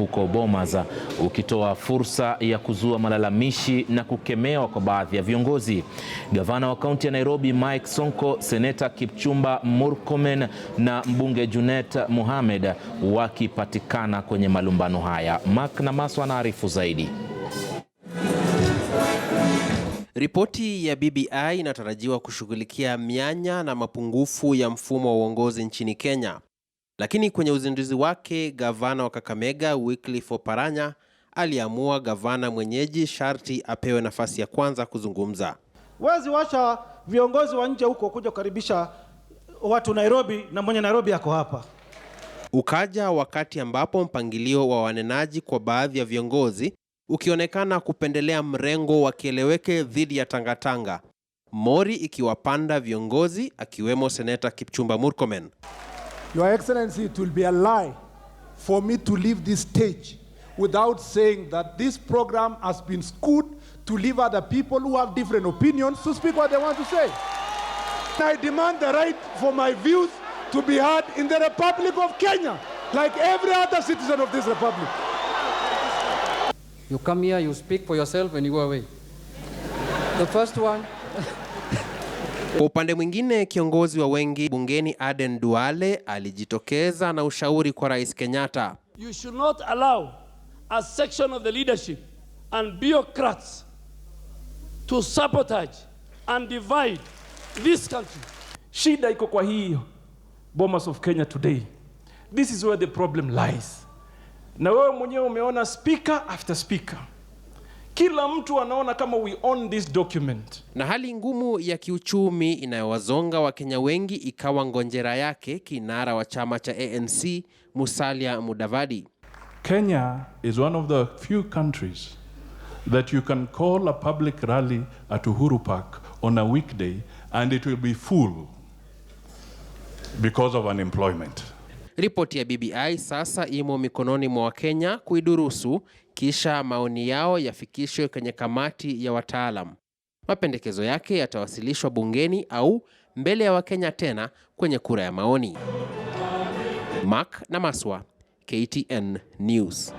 huko Bomas, ukitoa fursa ya kuzua malalamishi na kukemewa kwa baadhi ya viongozi. Gavana wa kaunti ya Nairobi Mike Sonko, Seneta Kipchumba Murkomen na mbunge Junet Mohamed wakipatikana kwenye malumbano haya. Mark na Maswa anaarifu zaidi. Ripoti ya BBI inatarajiwa kushughulikia mianya na mapungufu ya mfumo wa uongozi nchini Kenya. Lakini kwenye uzinduzi wake, gavana wa Kakamega Wycliffe Oparanya aliamua gavana mwenyeji sharti apewe nafasi ya kwanza kuzungumza. Wezi wacha viongozi wa nje huko kuja kukaribisha watu Nairobi, na mwenye Nairobi yako hapa. Ukaja wakati ambapo mpangilio wa wanenaji kwa baadhi ya viongozi ukionekana kupendelea mrengo wa kieleweke dhidi ya tangatanga, mori ikiwapanda viongozi akiwemo Seneta Kipchumba Murkomen. Your Excellency, it will be a lie for me to leave this stage without saying that this program has been skewed to leave other people who have different opinions to speak what they want to say. I demand the right for my views to be heard in the Republic of Kenya, like every other citizen of this republic. You come here, you speak for yourself and you go away. The first one. Kwa upande mwingine, kiongozi wa wengi bungeni Aden Duale alijitokeza na ushauri kwa Rais Kenyatta. You should not allow a section of the leadership and bureaucrats to sabotage and divide this country. Shida iko kwa hii Bomas of Kenya today. This is where the problem lies. Na wewe mwenyewe umeona speaker after speaker. Kila mtu anaona kama we own this document. Na hali ngumu ya kiuchumi inayowazonga Wakenya wengi ikawa ngonjera yake kinara wa chama cha ANC Musalia Mudavadi. Kenya is one of the few countries that you can call a public rally at Uhuru Park on a weekday and it will be full because of unemployment. Ripoti ya BBI sasa imo mikononi mwa Wakenya kuidurusu, kisha maoni yao yafikishwe kwenye kamati ya wataalam. Mapendekezo yake yatawasilishwa bungeni au mbele ya Wakenya tena kwenye kura ya maoni. Mark na Maswa, KTN News.